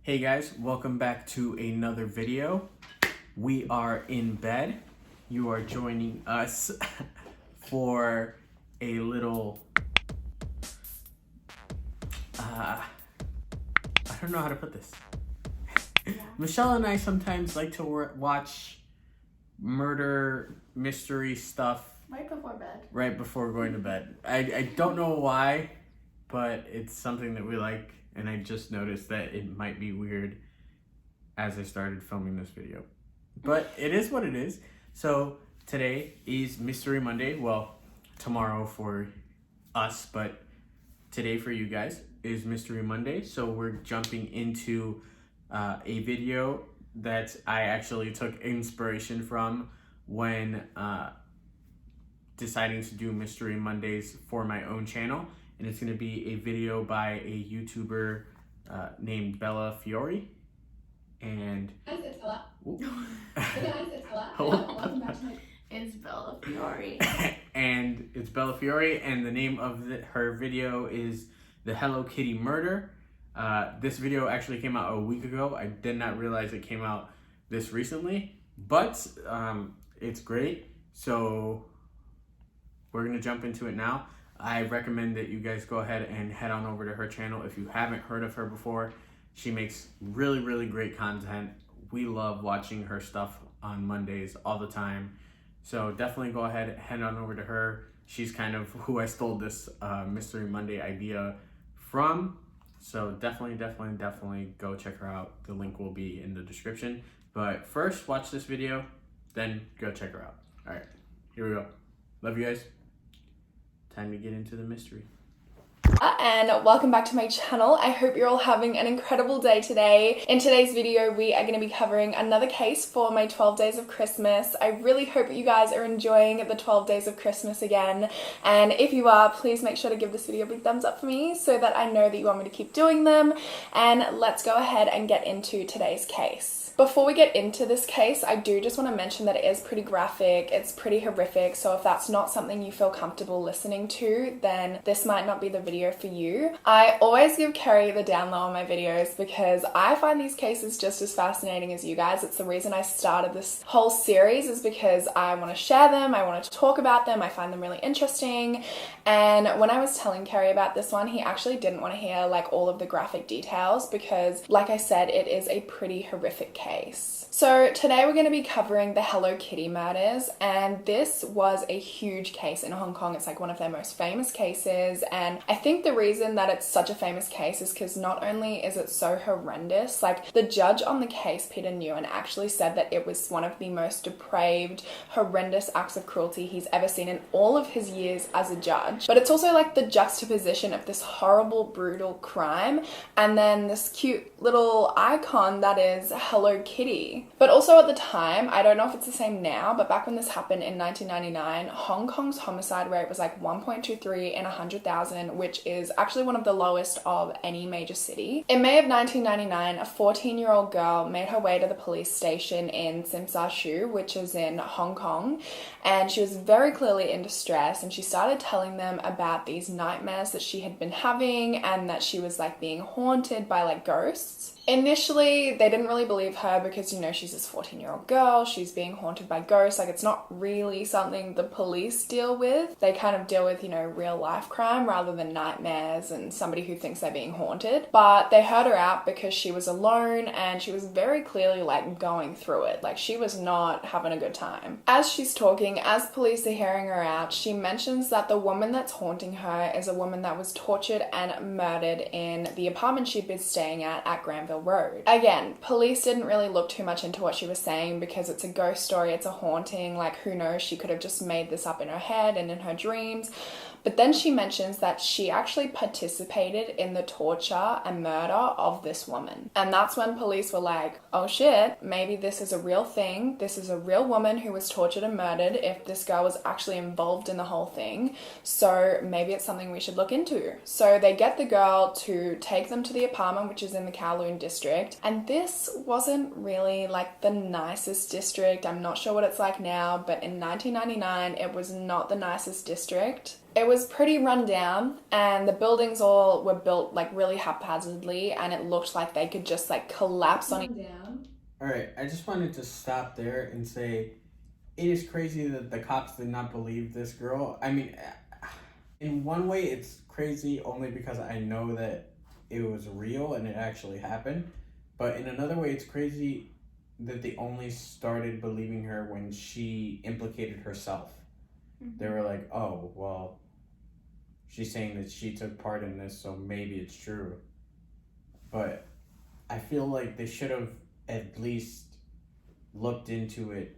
Hey guys, welcome back to another video. We are in bed. You are joining us for a little, I don't know how to put this. Michelle and I sometimes like to watch murder mystery stuff right before going to bed. I don't know why, but it's something that we like, and I just noticed that it might be weird as I started filming this video. But it is what it is. So today is Mystery Monday. Well, tomorrow for us, but today for you guys is Mystery Monday. So we're jumping into a video that I actually took inspiration from when deciding to do Mystery Mondays for my own channel. And it's going to be a video by a YouTuber named Bella Fiore. And It's Bella. It's Bella Fiore. And it's Bella Fiore, and the name of her video is The Hello Kitty Murder. This video actually came out a week ago. I did not realize it came out this recently, but it's great. So we're gonna jump into it now. I recommend that you guys go ahead and head on over to her channel if you haven't heard of her before. She makes really, really great content. We love watching her stuff on Mondays all the time. So definitely go ahead and head on over to her. She's kind of who I stole this Mystery Monday idea from. So definitely go check her out. The link will be in the description. But first, watch this video, then go check her out. All right, here we go. Love you guys. Time to get into the mystery. And welcome back to my channel. I hope you're all having an incredible day today. In today's video, we are going to be covering another case for my 12 days of Christmas. I really hope that you guys are enjoying the 12 days of Christmas again. And if you are, please make sure to give this video a big thumbs up for me so that I know that you want me to keep doing them. And let's go ahead and get into today's case. Before we get into this case, I do just want to mention that it is pretty graphic, it's pretty horrific, so if that's not something you feel comfortable listening to, then this might not be the video for you. I always give Kerry the down low on my videos because I find these cases just as fascinating as you guys. It's the reason I started this whole series, is because I want to share them, I want to talk about them, I find them really interesting. And when I was telling Kerry about this one, he actually didn't want to hear like all of the graphic details because, like I said, it is a pretty horrific case. So today we're going to be covering the Hello Kitty murders, and this was a huge case in Hong Kong. It's like one of their most famous cases, and I think the reason that it's such a famous case is because not only is it so horrendous, like the judge on the case, Peter Nguyen, actually said that it was one of the most depraved, horrendous acts of cruelty he's ever seen in all of his years as a judge. But it's also like the juxtaposition of this horrible, brutal crime and then this cute little icon that is Hello Kitty. But also at the time, I don't know if it's the same now, but back when this happened in 1999, Hong Kong's homicide rate was like 1.23 in 100,000, which is actually one of the lowest of any major city. In May of 1999, a 14-year-old girl made her way to the police station in Tsim Sha Tsui, which is in Hong Kong, and she was very clearly in distress, and she started telling them about these nightmares that she had been having and that she was like being haunted by like ghosts. Initially, they didn't really believe her because, you know, she's this 14-year-old girl, she's being haunted by ghosts, like it's not really something the police deal with. They kind of deal with, you know, real life crime rather than nightmares and somebody who thinks they're being haunted. But they heard her out because she was alone and she was very clearly like going through it, like she was not having a good time. As she's talking, as police are hearing her out, she mentions that the woman that's haunting her is a woman that was tortured and murdered in the apartment she'd been staying at Granville Road. Again, police didn't really look too much into what she was saying because it's a ghost story, it's a haunting, like who knows, she could have just made this up in her head and in her dreams. But then she mentions that she actually participated in the torture and murder of this woman. And that's when police were like, oh shit, maybe this is a real thing. This is a real woman who was tortured and murdered if this girl was actually involved in the whole thing. So maybe it's something we should look into. So they get the girl to take them to the apartment, which is in the Kowloon district. And this wasn't really like the nicest district. I'm not sure what it's like now, but in 1999, it was not the nicest district. It was pretty run down, and the buildings all were built like really haphazardly, and it looked like they could just like collapse on it down. All right, I just wanted to stop there and say it is crazy that the cops did not believe this girl. I mean, in one way it's crazy only because I know that it was real and it actually happened, but in another way it's crazy that they only started believing her when she implicated herself. They were like, oh, well, she's saying that she took part in this, so maybe it's true. But I feel like they should have at least looked into it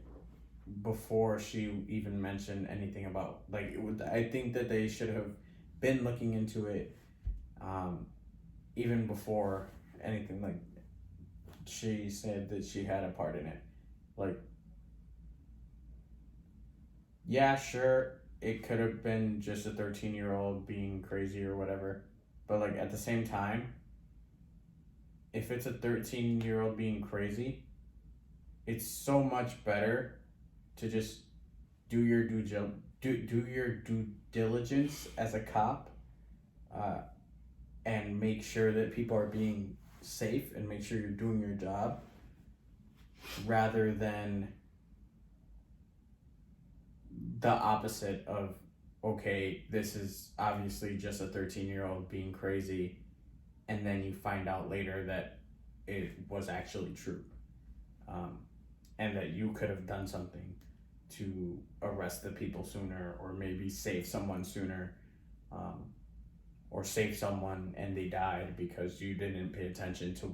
before she even mentioned anything about, like, I think that they should have been looking into it even before anything, like, she said that she had a part in it. Like, yeah, sure, it could have been just a 13-year-old being crazy or whatever, but like at the same time, if it's a 13-year-old being crazy, it's so much better to just do your due diligence as a cop, and make sure that people are being safe and make sure you're doing your job, rather than the opposite of, okay, this is obviously just a 13-year-old being crazy, and then you find out later that it was actually true, and that you could have done something to arrest the people sooner, or maybe save someone sooner, or save someone and they died because you didn't pay attention to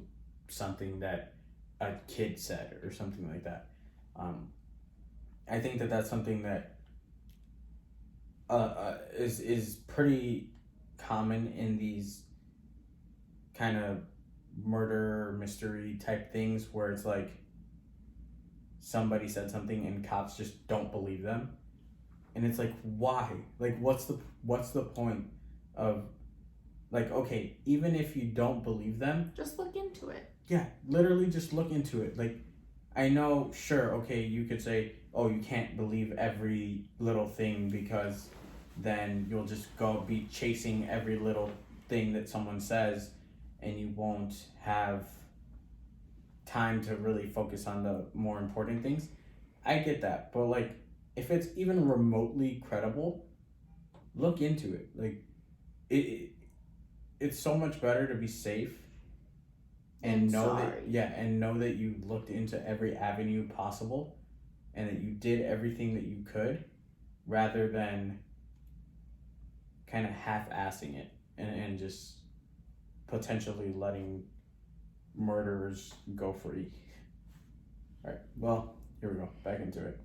something that a kid said or something like that. I think that that's something that is pretty common in these kind of murder mystery type things, where it's like somebody said something and cops just don't believe them, and it's like, why? Like, what's the point of, like, okay, even if you don't believe them, just look into it. Yeah, literally just look into it. Like, I know, sure, okay, you could say, oh, you can't believe every little thing because then you'll just go be chasing every little thing that someone says and you won't have time to really focus on the more important things. I get that, but like, if it's even remotely credible, look into it. Like, it's so much better to be safe and know that you looked into every avenue possible and that you did everything that you could, rather than kind of half-assing it and just potentially letting murderers go free. All right, well, here we go, back into it.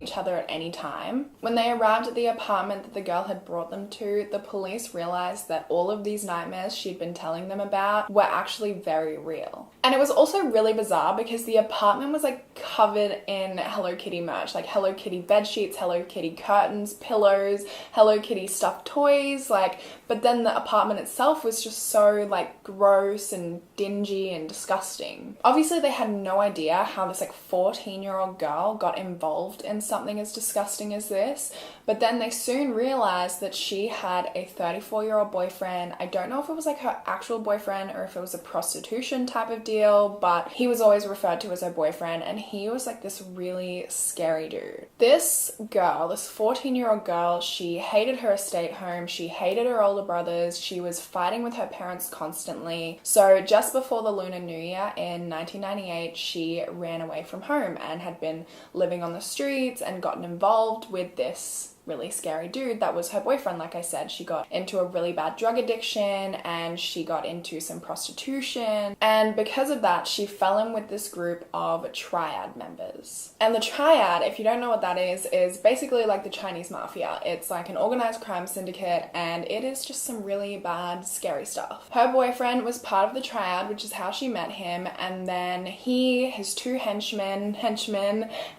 Each other at any time. When they arrived at the apartment that the girl had brought them to, the police realized that all of these nightmares she'd been telling them about were actually very real. And it was also really bizarre because the apartment was like covered in Hello Kitty merch, like Hello Kitty bed sheets, Hello Kitty curtains, pillows, Hello Kitty stuffed toys, like, but then the apartment itself was just so like gross and dingy and disgusting. Obviously they had no idea how this like 14-year-old girl got involved in something as disgusting as this, but then they soon realized that she had a 34-year-old boyfriend. I don't know if it was like her actual boyfriend or if it was a prostitution type of deal, but he was always referred to as her boyfriend, and he was like this really scary dude. This girl, this 14-year-old girl, she hated her estate home, she hated her older brothers, she was fighting with her parents constantly. So just before the Lunar New Year in 1998, she ran away from home and had been living on the streets and gotten involved with this really scary dude that was her boyfriend. Like I said, she got into a really bad drug addiction and she got into some prostitution, and because of that she fell in with this group of triad members. And the triad, if you don't know what that is basically like the Chinese mafia. It's like an organized crime syndicate, and it is just some really bad, scary stuff. Her boyfriend was part of the triad, which is how she met him, and then he, his two henchmen,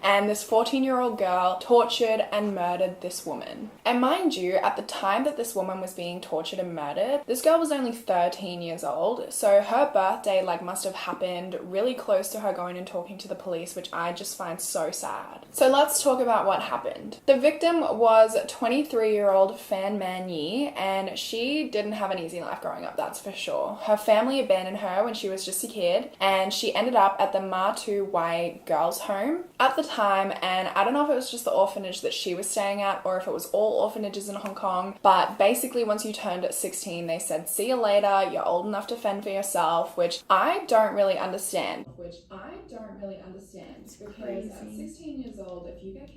and this 14-year-old girl tortured and murdered this this woman. And mind you, at the time that this woman was being tortured and murdered, this girl was only 13 years old, so her birthday must have happened really close to her going and talking to the police, which I just find so sad. So let's talk about what happened. The victim was 23-year-old Fan Man Yi, and she didn't have an easy life growing up, that's for sure. Her family abandoned her when she was just a kid, and she ended up at the Ma Tu Wai Girls Home at the time, and I don't know if it was just the orphanage that she was staying at or if it was all orphanages in Hong Kong, but basically once you turned 16, they said, see you later, you're old enough to fend for yourself, which I don't really understand. Because at 16 years old, if you get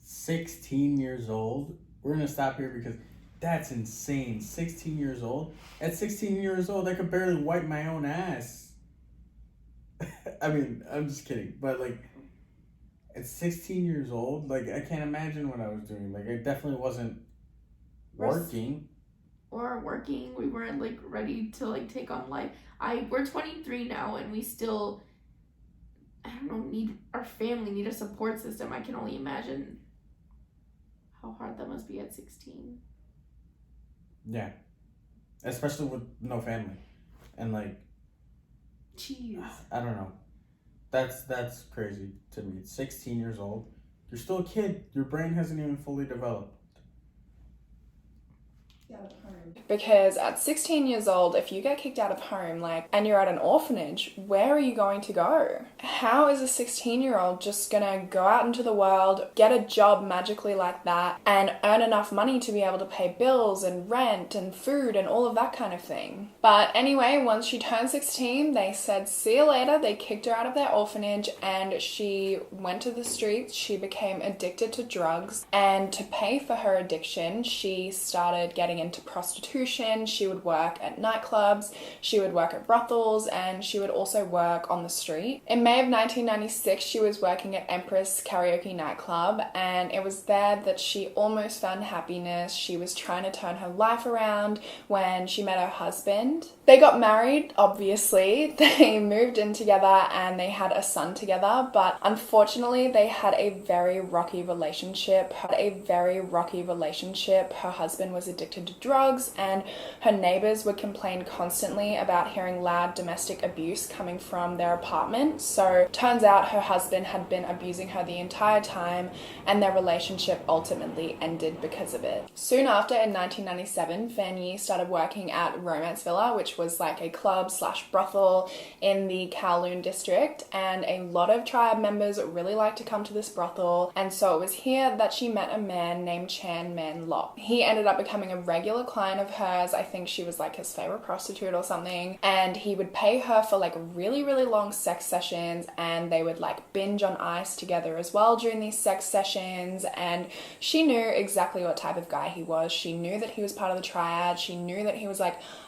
16 years old? We're gonna stop here because that's insane. 16 years old? At 16 years old, I could barely wipe my own ass. I mean, I'm just kidding, but at 16 years old, I can't imagine what I was doing. I definitely wasn't working. Or working. We weren't ready to take on life. We're 23 now, and we still, I don't know, need our family, need a support system. I can only imagine how hard that must be at 16. Yeah. Especially with no family. And Jeez. I don't know. That's crazy to me. 16 years old. You're still a kid. Your brain hasn't even fully developed. Because at 16 years old, if you get kicked out of home, and you're at an orphanage, where are you going to go? How is a 16-year-old just gonna go out into the world, get a job magically like that, and earn enough money to be able to pay bills and rent and food and all of that kind of thing? But anyway, once she turned 16, they said, see you later. They kicked her out of their orphanage, and she went to the streets. She became addicted to drugs, and to pay for her addiction, she started getting into prostitution. She would work at nightclubs, she would work at brothels, and she would also work on the street. In May of 1996, she was working at Empress Karaoke nightclub, and it was there that she almost found happiness. She was trying to turn her life around when she met her husband. They got married, obviously. They moved in together and they had a son together, but unfortunately they had a very rocky relationship. Her husband was addicted to drugs, and her neighbors would complain constantly about hearing loud domestic abuse coming from their apartment. So turns out her husband had been abusing her the entire time, and their relationship ultimately ended because of it. Soon after, in 1997, Fan Yi started working at Romance Villa, which was a club/brothel in the Kowloon district, and a lot of tribe members really liked to come to this brothel, and so it was here that she met a man named Chan Man Lok. He ended up becoming a regular client of hers. I think she was his favorite prostitute or something, and he would pay her for really, really long sex sessions, and they would binge on ice together as well during these sex sessions. And she knew exactly what type of guy he was. She knew that he was part of the triad. She knew that he was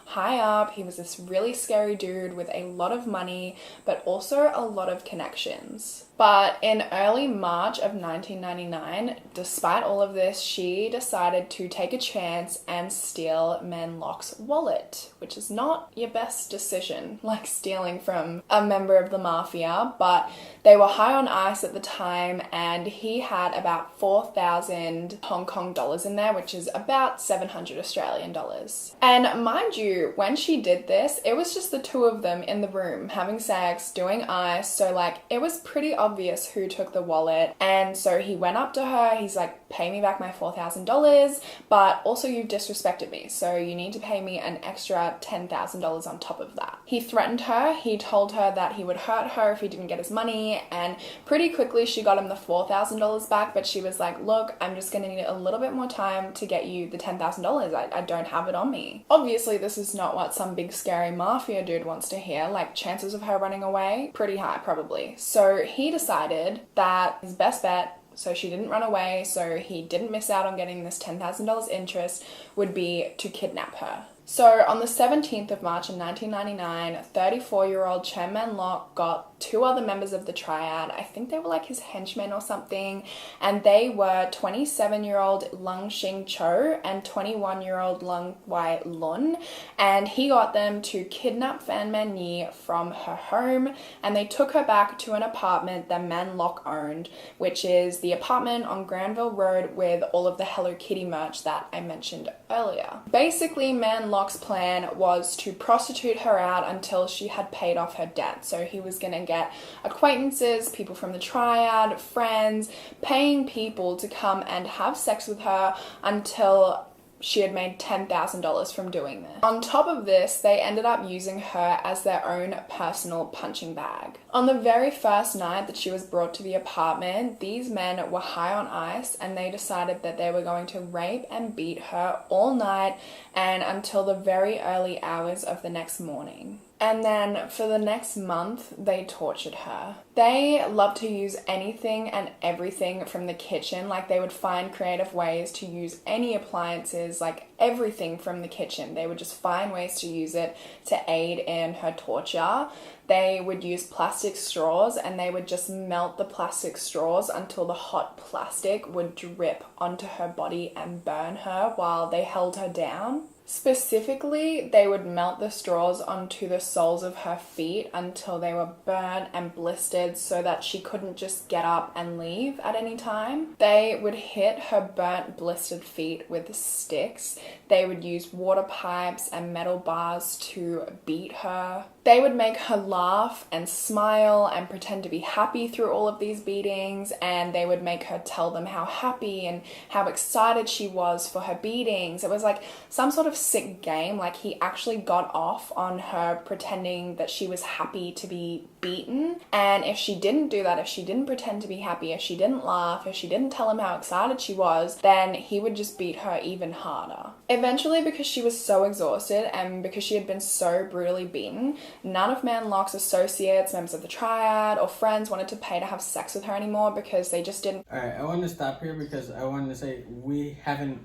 high up. He was this really scary dude with a lot of money, but also a lot of connections. But in early March of 1999, despite all of this, she decided to take a chance and steal Man Lok's wallet, which is not your best decision, stealing from a member of the mafia, but they were high on ice at the time, and he had about 4,000 Hong Kong dollars in there, which is about 700 Australian dollars. And mind you, when she did this, it was just the two of them in the room having sex, doing ice, so it was pretty obvious who took the wallet. And so he went up to her, he's pay me back my $4,000, but also you've disrespected me, so you need to pay me an extra $10,000 on top of that. He threatened her. He told her that he would hurt her if he didn't get his money, and pretty quickly she got him the $4,000 back, but she was look, I'm just gonna need a little bit more time to get you the $10,000. I don't have it on me. Obviously this is not what some big scary mafia dude wants to hear. Chances of her running away, pretty high probably. So he decided that his best bet, so she didn't run away, so he didn't miss out on getting this $10,000 interest, would be to kidnap her. So on the 17th of March in 1999, 34-year-old Chen Man-lok got 2 other members of the triad. I think they were like his henchmen or something. And they were 27-year-old Lung Xing Cho and 21-year-old Lung Wai Lun. And he got them to kidnap Fan Man-yi from her home. And they took her back to an apartment that Man-lok owned, which is the apartment on Granville Road with all of the Hello Kitty merch that I mentioned earlier. Basically, Man-lok's plan was to prostitute her out until she had paid off her debt. So he was gonna get acquaintances, people from the triad, friends, paying people to come and have sex with her until she had made $10,000 from doing this. On top of this, they ended up using her as their own personal punching bag. On the very first night that she was brought to the apartment, these men were high on ice and they decided that they were going to rape and beat her all night and until the very early hours of the next morning. And then for the next month, they tortured her. They loved to use anything and everything from the kitchen. Like they would find creative ways to use any appliances, like everything from the kitchen. They would just find ways to use it to aid in her torture. They would use plastic straws and they would just melt the plastic straws until the hot plastic would drip onto her body and burn her while they held her down. Specifically, they would melt the straws onto the soles of her feet until they were burnt and blistered so that she couldn't just get up and leave at any time. They would hit her burnt, blistered feet with sticks. They would use water pipes and metal bars to beat her. They would make her laugh and smile and pretend to be happy through all of these beatings, and they would make her tell them how happy and how excited she was for her beatings. It was like some sort of sick game. Like he actually got off on her pretending that she was happy to be beaten, and if she didn't do that, if she didn't pretend to be happy, if she didn't laugh, if she didn't tell him how excited she was, then he would just beat her even harder. Eventually, because she was so exhausted and because she had been so brutally beaten, none of Man-lok's associates, members of the triad, or friends wanted to pay to have sex with her anymore because they just didn't. Alright, I want to stop here because I wanted to say we haven't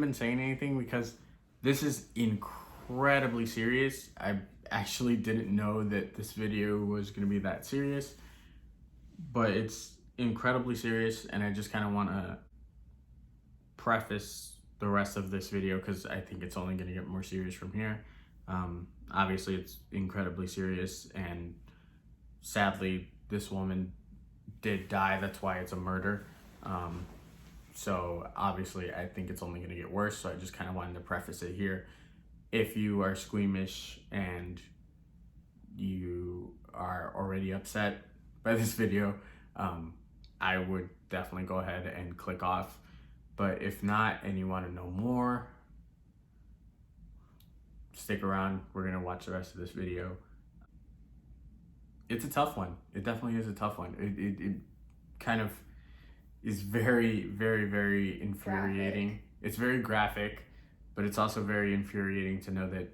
been saying anything because this is incredibly serious. I actually didn't know that this video was going to be that serious, but it's incredibly serious, and I just kind of want to preface the rest of this video because I think it's only going to get more serious from here. Obviously, it's incredibly serious, and sadly, this woman did die. That's why it's a murder. So obviously, I think it's only going to get worse. So I just kind of wanted to preface it here. If you are squeamish and you are already upset by this video, I would definitely go ahead and click off. But if not, and you want to know more, stick around. We're going to watch the rest of this video. It's a tough one. It definitely is a tough one. It kind of is very, very, very infuriating. Graphic. It's very graphic, but it's also very infuriating to know that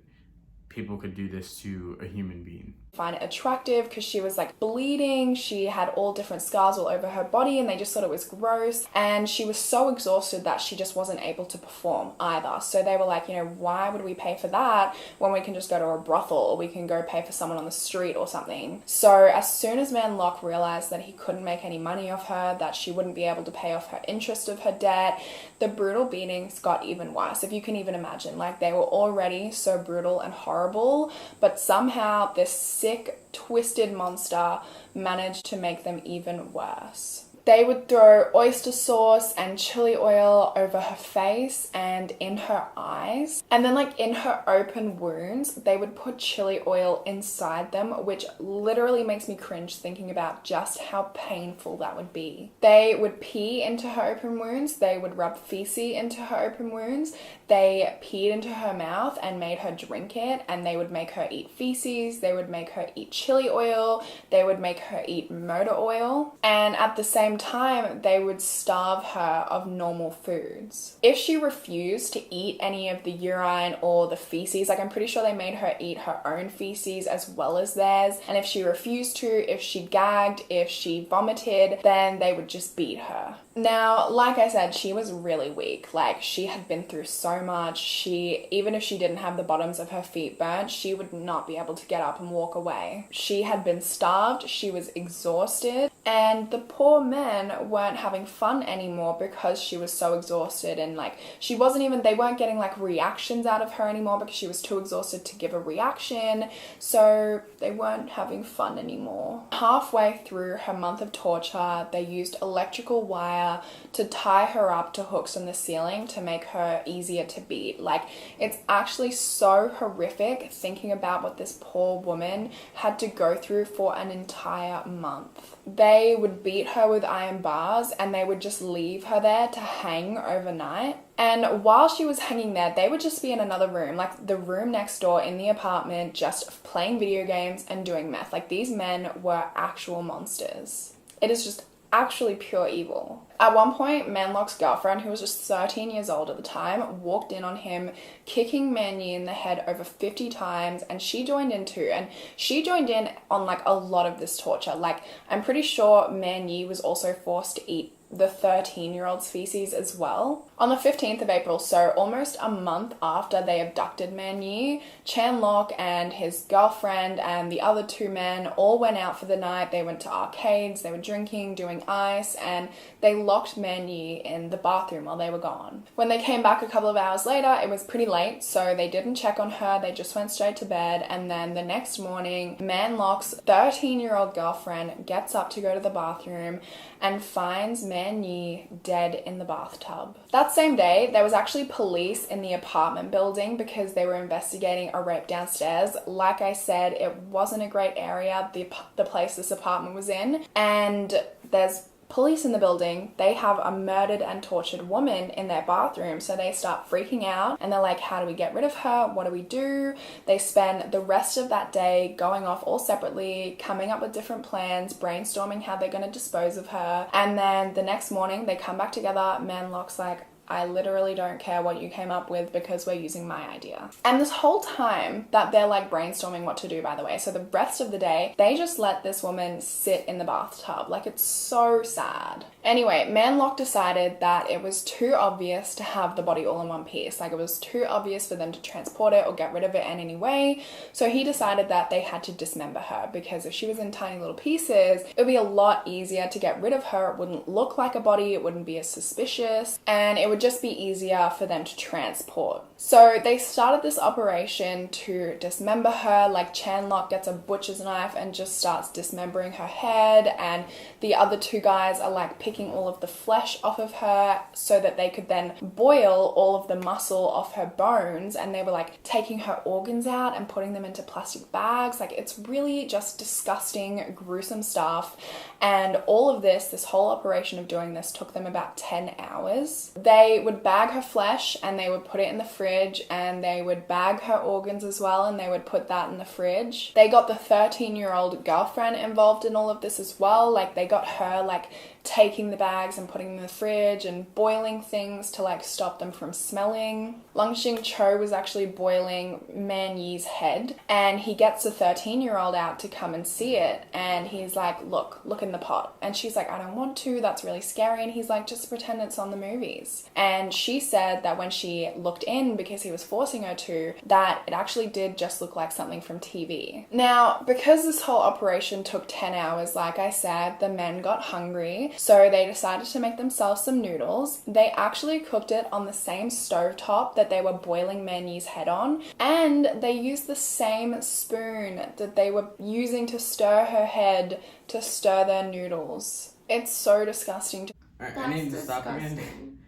people could do this to a human being. Find it attractive because she was like bleeding, she had all different scars all over her body, and they just thought it was gross, and she was so exhausted that she just wasn't able to perform either. So they were like, you know, why would we pay for that when we can just go to a brothel, or we can go pay for someone on the street or something? So as soon as Man-lok realized that he couldn't make any money off her, that she wouldn't be able to pay off her interest of her debt, the brutal beatings got even worse, if you can even imagine. Like, they were already so brutal and horrible, but somehow this sick, twisted monster managed to make them even worse. They would throw oyster sauce and chili oil over her face and in her eyes. And then, like, in her open wounds, they would put chili oil inside them, which literally makes me cringe thinking about just how painful that would be. They would pee into her open wounds. They would rub feces into her open wounds. They peed into her mouth and made her drink it. And they would make her eat feces. They would make her eat chili oil. They would make her eat motor oil. And at the same time, they would starve her of normal foods. If she refused to eat any of the urine or the feces, like, I'm pretty sure they made her eat her own feces as well as theirs. And if she refused to, if she gagged, if she vomited, then they would just beat her. Now, like I said, she was really weak. Like, she had been through so much. Even if she didn't have the bottoms of her feet burnt, she would not be able to get up and walk away. She had been starved, she was exhausted, and the poor men weren't having fun anymore because she was so exhausted, and like, they weren't getting like reactions out of her anymore because she was too exhausted to give a reaction, so they weren't having fun anymore. Halfway through her month of torture, they used electrical wire to tie her up to hooks on the ceiling to make her easier to beat. Like, it's actually so horrific thinking about what this poor woman had to go through for an entire month. They would beat her with iron bars and they would just leave her there to hang overnight. And while she was hanging there, they would just be in another room, like the room next door in the apartment, just playing video games and doing meth. Like, these men were actual monsters. It is just actually pure evil. At one point, Manlock's girlfriend, who was just 13 years old at the time, walked in on him, kicking Man Yi in the head over 50 times, and she joined in too. And she joined in on like a lot of this torture. Like, I'm pretty sure Man Yi was also forced to eat the 13-year-old's feces as well. On the 15th of April, so almost a month after they abducted Man Yi, Chan Lok and his girlfriend and the other two men all went out for the night. They went to arcades, they were drinking, doing ice, and they locked Man Yi in the bathroom while they were gone. When they came back a couple of hours later, it was pretty late, so they didn't check on her, they just went straight to bed, and then the next morning, Man Lok's 13-year-old girlfriend gets up to go to the bathroom and finds Man Yi dead in the bathtub. That same day, there was actually police in the apartment building because they were investigating a rape downstairs. Like I said, it wasn't a great area, the place this apartment was in, and there's police in the building. They have a murdered and tortured woman in their bathroom, so they start freaking out and they're like, how do we get rid of her? What do we do? They spend the rest of that day going off all separately, coming up with different plans, brainstorming how they're going to dispose of her, and then the next morning they come back together. Manlock's like, I literally don't care what you came up with because we're using my idea. And this whole time that they're like brainstorming what to do, by the way, so the rest of the day, they just let this woman sit in the bathtub. Like, it's so sad. Anyway, Manlock decided that it was too obvious to have the body all in one piece. Like, it was too obvious for them to transport it or get rid of it in any way. So he decided that they had to dismember her because if she was in tiny little pieces, it would be a lot easier to get rid of her. It wouldn't look like a body, it wouldn't be as suspicious, and it would just be easier for them to transport. So they started this operation to dismember her. Like, Chan Lok gets a butcher's knife and just starts dismembering her head, and the other two guys are like picking all of the flesh off of her so that they could then boil all of the muscle off her bones, and they were like taking her organs out and putting them into plastic bags. Like, it's really just disgusting, gruesome stuff. And all of this whole operation of doing this took them about 10 hours. They would bag her flesh and they would put it in the fridge, and they would bag her organs as well and they would put that in the fridge. They got the 13-year-old girlfriend involved in all of this as well. Like, they got her like taking the bags and putting them in the fridge and boiling things to like stop them from smelling. Lung Xing Cho was actually boiling Man Yi's head, and he gets the 13-year-old out to come and see it, and he's like, look in the pot. And she's like, I don't want to, that's really scary. And he's like, just pretend it's on the movies. And she said that when she looked in, because he was forcing her to, that it actually did just look like something from TV. Now, because this whole operation took 10 hours, like I said, the men got hungry, so they decided to make themselves some noodles. They actually cooked it on the same stovetop that they were boiling Man Yi's head on, and they used the same spoon that they were using to stir her head to stir their noodles. It's so disgusting. Alright, I need to stop again.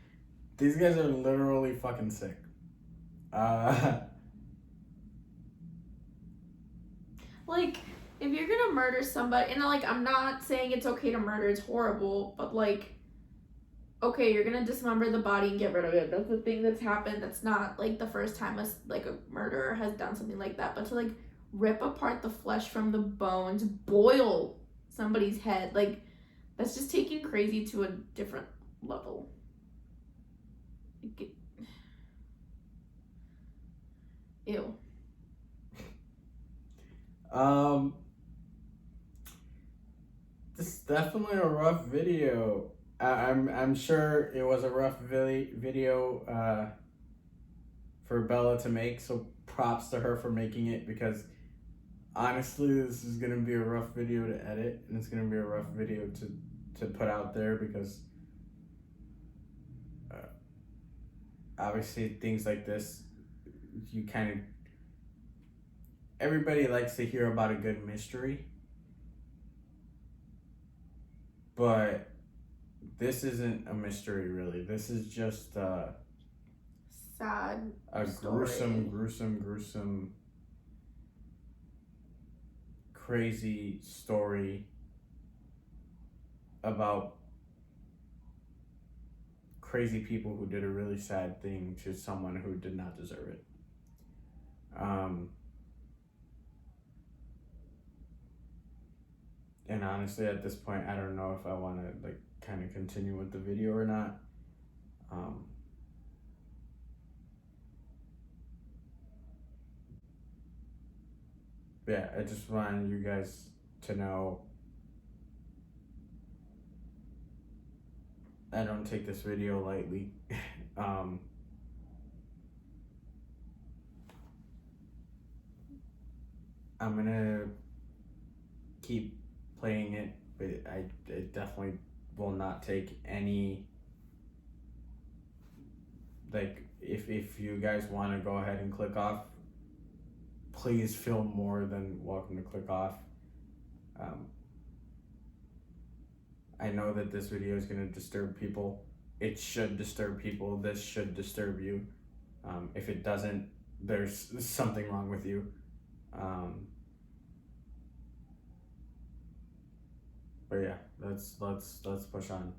These guys are literally fucking sick. Like, if you're gonna murder somebody, and like, I'm not saying it's okay to murder, it's horrible, but like, okay, you're gonna dismember the body and get rid of it. That's the thing that's happened. That's not like the first time a murderer has done something like that. But to like rip apart the flesh from the bones, boil somebody's head, like, that's just taking crazy to a different level. Ew. This is definitely a rough video. I'm sure it was a rough video for Bella to make, so props to her for making it, because honestly this is gonna be a rough video to edit, and it's gonna be a rough video to put out there, because obviously things like this, you kind of, everybody likes to hear about a good mystery, but this isn't a mystery really. This is just Sad a story. gruesome, crazy story about crazy people who did a really sad thing to someone who did not deserve it. And honestly, at this point, I don't know if I want to like kind of continue with the video or not. Yeah, I just wanted you guys to know I don't take this video lightly. I'm gonna keep playing it, but I definitely will not take any, like, if you guys want to go ahead and click off, please feel more than welcome to click off. I know that this video is going to disturb people. It should disturb people. This should disturb you. If it doesn't, there's something wrong with you. But yeah, let's push on.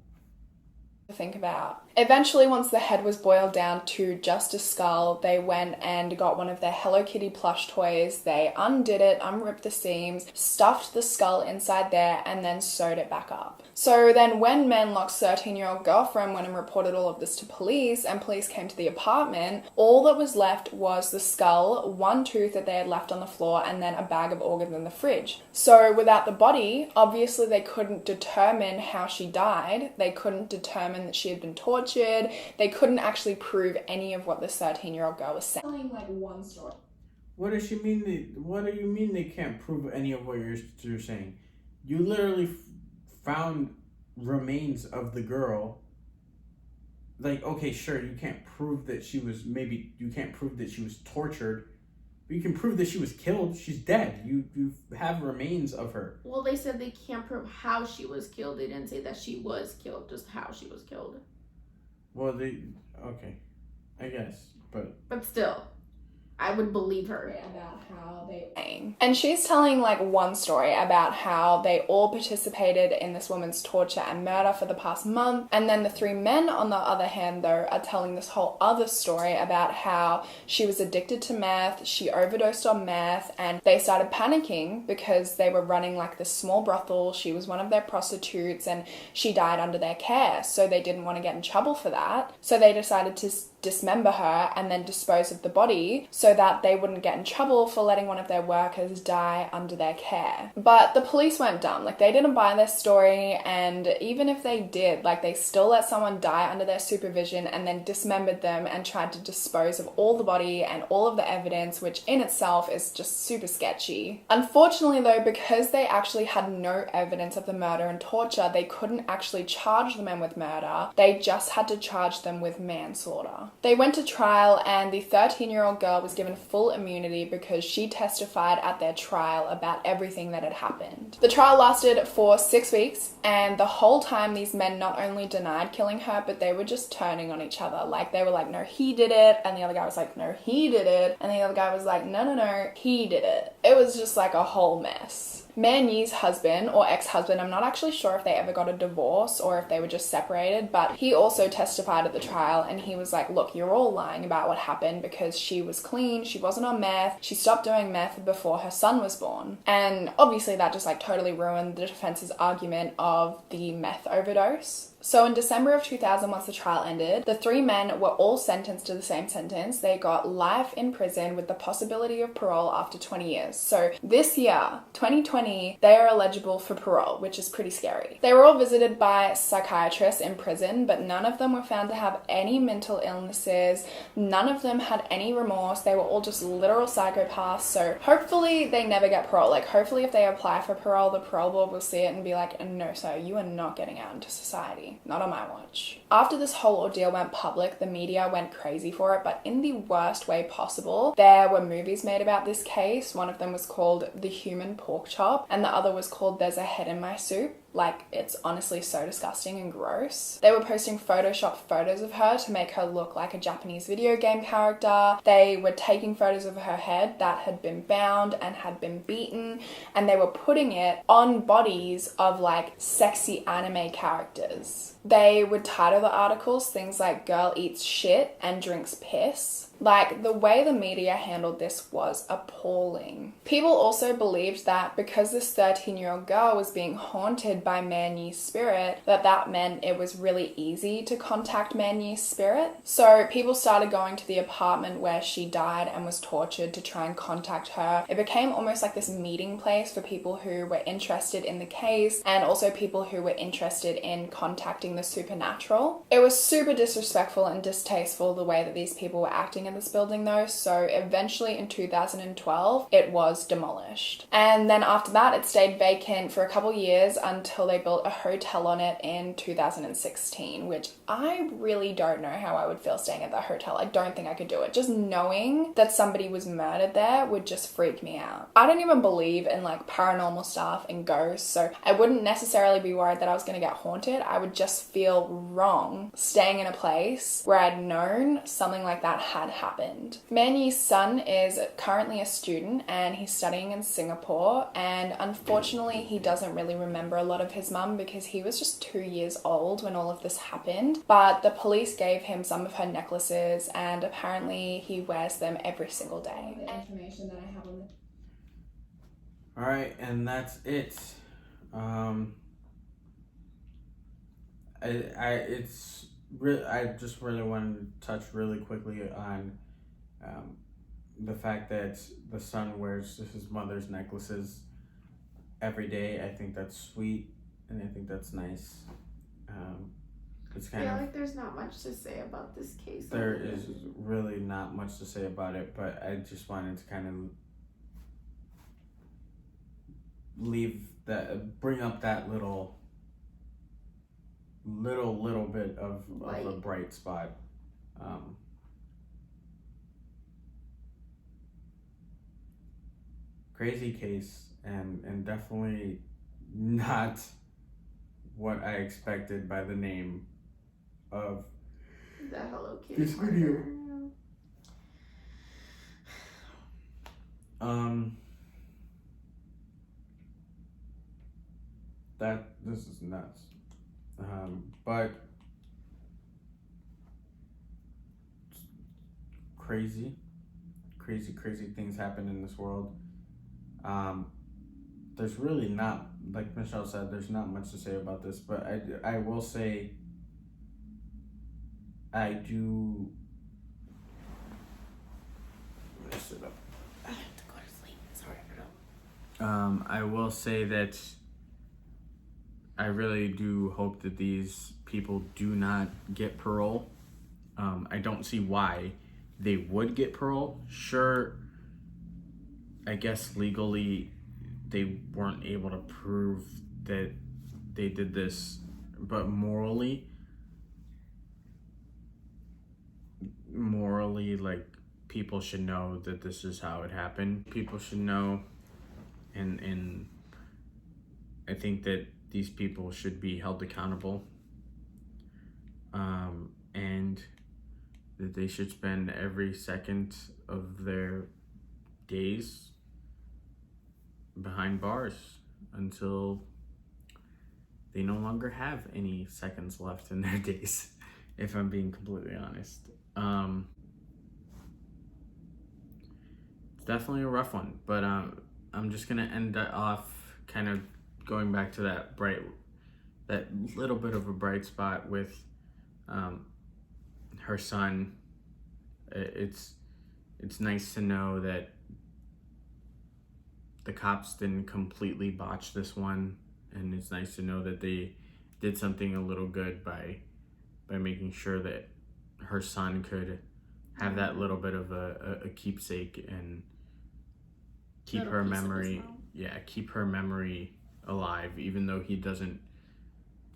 To think about. Eventually, once the head was boiled down to just a skull, they went and got one of their Hello Kitty plush toys. They undid it, unripped the seams, stuffed the skull inside there, and then sewed it back up. So then when Manlock's 13-year-old girlfriend went and reported all of this to police, and police came to the apartment, all that was left was the skull, one tooth that they had left on the floor, and then a bag of organs in the fridge. So without the body, obviously they couldn't determine how she died. They couldn't determine that she had been tortured. They couldn't actually prove any of what the 13-year-old girl was saying. Telling like one story. What does she mean? What do you mean they can't prove any of what you're saying? You literally found remains of the girl. Like, okay, sure, you can't prove that she was, maybe you can't prove that she was tortured, but you can prove that she was killed. She's dead. You have remains of her. Well, they said they can't prove how she was killed. They didn't say that she was killed, just how she was killed. Well, okay, I guess, But still, I would believe her. About how they... And she's telling like one story about how they all participated in this woman's torture and murder for the past month, and then the three men on the other hand though are telling this whole other story about how she was addicted to meth, she overdosed on meth, and they started panicking because they were running like this small brothel. She was one of their prostitutes and she died under their care, so they didn't want to get in trouble for that, so they decided to dismember her and then dispose of the body so that they wouldn't get in trouble for letting one of their workers die under their care. But the police weren't dumb. Like, they didn't buy their story, and even if they did, like, they still let someone die under their supervision and then dismembered them and tried to dispose of all the body and all of the evidence, which in itself is just super sketchy. Unfortunately though, because they actually had no evidence of the murder and torture, they couldn't actually charge the men with murder. They just had to charge them with manslaughter. They went to trial, and the 13-year-old girl was given full immunity because she testified at their trial about everything that had happened. The trial lasted for 6 weeks, and the whole time these men not only denied killing her, but they were just turning on each other. Like, they were like, no, he did it, and the other guy was like, no, he did it, and the other guy was like, no, he did it. It was just like a whole mess. Man Yi's husband, or ex-husband, I'm not actually sure if they ever got a divorce or if they were just separated, but he also testified at the trial, and he was like, look, you're all lying about what happened because she was clean, she wasn't on meth, she stopped doing meth before her son was born. And obviously that just like totally ruined the defense's argument of the meth overdose. So in December of 2000, once the trial ended, the 3 men were all sentenced to the same sentence. They got life in prison with the possibility of parole after 20 years. So this year, 2020, they are eligible for parole, which is pretty scary. They were all visited by psychiatrists in prison, but none of them were found to have any mental illnesses. None of them had any remorse. They were all just literal psychopaths. So hopefully they never get parole. Like, hopefully if they apply for parole, the parole board will see it and be like, no, sir, you are not getting out into society. Not on my watch. After this whole ordeal went public, the media went crazy for it, but in the worst way possible. There were movies made about this case. One of them was called The Human Pork Chop, and the other was called There's a Head in My Soup. Like, it's honestly so disgusting and gross. They were posting Photoshop photos of her to make her look like a Japanese video game character. They were taking photos of her head that had been bound and had been beaten, and they were putting it on bodies of like sexy anime characters. They would title the articles things like "Girl eats shit and drinks piss." Like, the way the media handled this was appalling. People also believed that because this 13-year-old girl was being haunted by Man Yi's spirit, that meant it was really easy to contact Man Yi's spirit. So people started going to the apartment where she died and was tortured to try and contact her. It became almost like this meeting place for people who were interested in the case and also people who were interested in contacting the supernatural. It was super disrespectful and distasteful the way that these people were acting in this building though, so eventually in 2012 it was demolished. And then after that it stayed vacant for a couple years until they built a hotel on it in 2016, which I really don't know how I would feel staying at that hotel. I don't think I could do it. Just knowing that somebody was murdered there would just freak me out. I don't even believe in like paranormal stuff and ghosts, so I wouldn't necessarily be worried that I was going to get haunted. I would just feel wrong staying in a place where I'd known something like that had happened. Man Yi's son is currently a student and he's studying in Singapore, and unfortunately he doesn't really remember a lot of his mum because he was just 2 years old when all of this happened. But the police gave him some of her necklaces and apparently he wears them every single day. The information that I have on the... Alright, and that's it. I just really wanted to touch really quickly on the fact that the son wears his mother's necklaces every day. I think that's sweet and I think that's nice. It's kind of, like there's not much to say about this case. There is really not much to say about it, but I just wanted to kind of bring up that little bit of a bright spot. Crazy case and definitely not what I expected by the name of the Hello Kitty this video. This is nuts. But crazy things happen in this world. There's really not, like Michelle said, there's not much to say about this, but I will say I do mess it up. I have to go to sleep. Sorry. I will say that I really do hope that these people do not get parole. I don't see why they would get parole. Sure, I guess legally they weren't able to prove that they did this, but morally, like, people should know that this is how it happened. People should know, and I think that these people should be held accountable, and that they should spend every second of their days behind bars until they no longer have any seconds left in their days, if I'm being completely honest. It's definitely a rough one, but I'm just gonna end that off kind of going back to that bright that little bit of a bright spot with her son. It's nice to know that the cops didn't completely botch this one, and it's nice to know that they did something a little good by making sure that her son could have that little bit of a keepsake and keep Little her piece of his memory, mom. keep her memory alive, even though he doesn't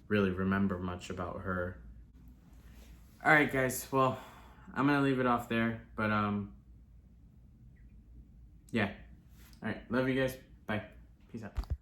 really remember much about her. All right, guys. Well, I'm gonna leave it off there, but yeah. All right, love you guys. Bye. Peace out.